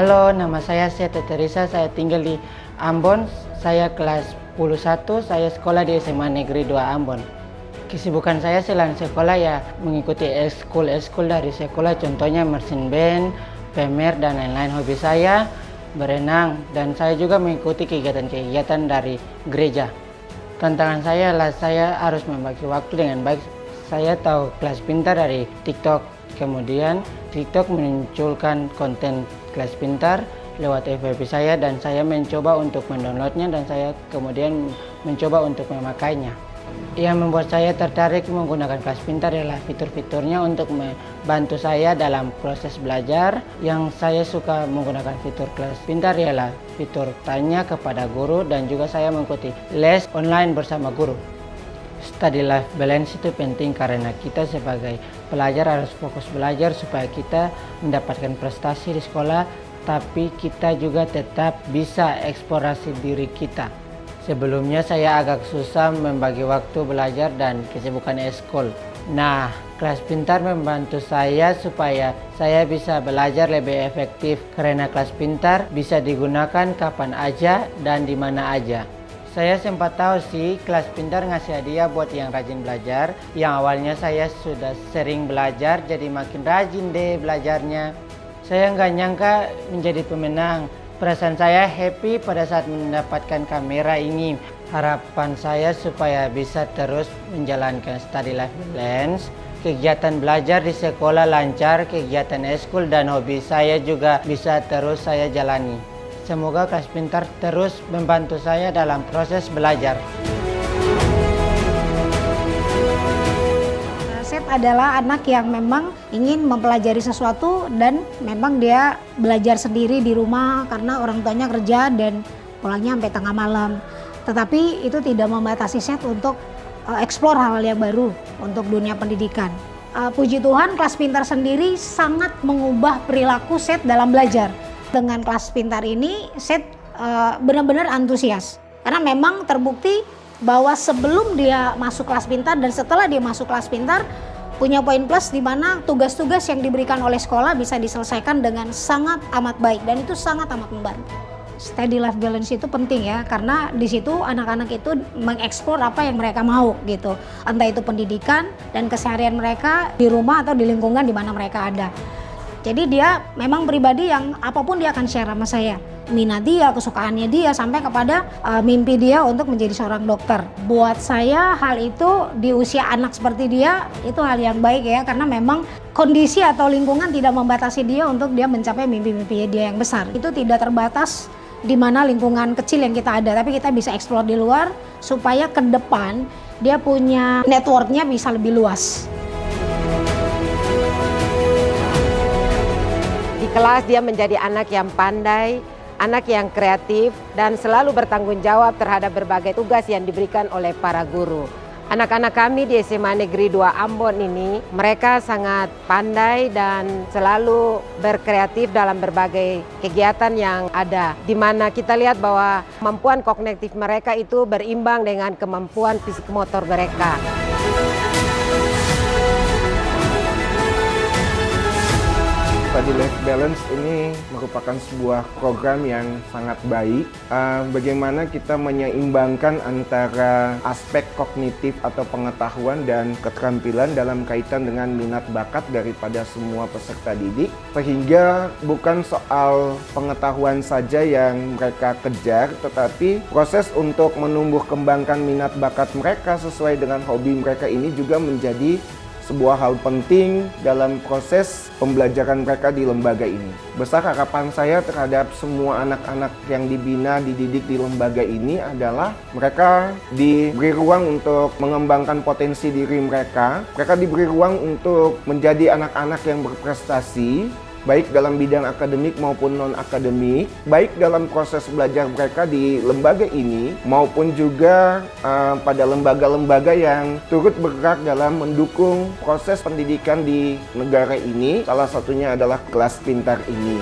Halo, nama saya Seta Teresa, saya tinggal di Ambon. Saya kelas 11, saya sekolah di SMA Negeri 2 Ambon. Kesibukan saya selain sekolah ya mengikuti ekskul dari sekolah, contohnya marching band, pemer, dan lain-lain. Hobi saya berenang, dan saya juga mengikuti kegiatan-kegiatan dari gereja. Tantangan saya adalah saya harus membagi waktu dengan baik. Saya tahu kelas pintar dari TikTok, kemudian TikTok menunjukkan konten kelas pintar lewat FYP saya, dan saya mencoba untuk mendownloadnya, dan saya kemudian mencoba untuk memakainya. Yang membuat saya tertarik menggunakan kelas pintar adalah fitur-fiturnya untuk membantu saya dalam proses belajar. Yang saya suka menggunakan fitur kelas pintar ialah fitur tanya kepada guru, dan juga saya mengikuti les online bersama guru. Study life balance itu penting karena kita sebagai pelajar harus fokus belajar supaya kita mendapatkan prestasi di sekolah, tapi kita juga tetap bisa eksplorasi diri kita. Sebelumnya saya agak susah membagi waktu belajar dan kesibukan ekskul. Nah, kelas pintar membantu saya supaya saya bisa belajar lebih efektif karena kelas pintar bisa digunakan kapan aja dan di mana aja. Saya sempat tahu sih kelas pintar ngasih hadiah buat yang rajin belajar. Yang awalnya saya sudah sering belajar, jadi makin rajin deh belajarnya. Saya nggak nyangka menjadi pemenang. Perasaan saya happy pada saat mendapatkan kamera ini. Harapan saya supaya bisa terus menjalankan study life balance. Kegiatan belajar di sekolah lancar, kegiatan ekskul dan hobi saya juga bisa terus saya jalani. Semoga kelas pintar terus membantu saya dalam proses belajar. Seth adalah anak yang memang ingin mempelajari sesuatu, dan memang dia belajar sendiri di rumah karena orang tuanya kerja dan pulangnya sampai tengah malam. Tetapi itu tidak membatasi Seth untuk eksplor hal yang baru untuk dunia pendidikan. Puji Tuhan, kelas pintar sendiri sangat mengubah perilaku Seth dalam belajar. Dengan kelas pintar ini, Seth benar-benar antusias. Karena memang terbukti bahwa sebelum dia masuk kelas pintar dan setelah dia masuk kelas pintar, punya poin plus di mana tugas-tugas yang diberikan oleh sekolah bisa diselesaikan dengan sangat amat baik, dan itu sangat amat membantu. Study life balance itu penting ya, karena di situ anak-anak itu mengeksplor apa yang mereka mau gitu. Entah itu pendidikan dan keseharian mereka di rumah atau di lingkungan di mana mereka ada. Jadi dia memang pribadi yang apapun dia akan share sama saya. Minat dia, kesukaannya dia, sampai kepada mimpi dia untuk menjadi seorang dokter. Buat saya hal itu di usia anak seperti dia, itu hal yang baik ya. Karena memang kondisi atau lingkungan tidak membatasi dia untuk dia mencapai mimpi-mimpi dia yang besar. Itu tidak terbatas di mana lingkungan kecil yang kita ada, tapi kita bisa eksplor di luar supaya ke depan dia punya networknya bisa lebih luas. Di kelas dia menjadi anak yang pandai, anak yang kreatif, dan selalu bertanggung jawab terhadap berbagai tugas yang diberikan oleh para guru. Anak-anak kami di SMA Negeri 2 Ambon ini, mereka sangat pandai dan selalu berkreatif dalam berbagai kegiatan yang ada. Di mana kita lihat bahwa kemampuan kognitif mereka itu berimbang dengan kemampuan fisik motor mereka. Study Life Balance ini merupakan sebuah program yang sangat baik. Bagaimana kita menyeimbangkan antara aspek kognitif atau pengetahuan dan keterampilan dalam kaitan dengan minat bakat daripada semua peserta didik. Sehingga bukan soal pengetahuan saja yang mereka kejar, tetapi proses untuk menumbuh kembangkan minat bakat mereka sesuai dengan hobi mereka ini juga menjadi sebuah hal penting dalam proses pembelajaran mereka di lembaga ini. Besar harapan saya terhadap semua anak-anak yang dibina, dididik di lembaga ini adalah mereka diberi ruang untuk mengembangkan potensi diri mereka. Mereka diberi ruang untuk menjadi anak-anak yang berprestasi, baik dalam bidang akademik maupun non-akademik, baik dalam proses belajar mereka di lembaga ini, maupun juga pada lembaga-lembaga yang turut bergerak dalam mendukung proses pendidikan di negara ini, salah satunya adalah kelas pintar ini.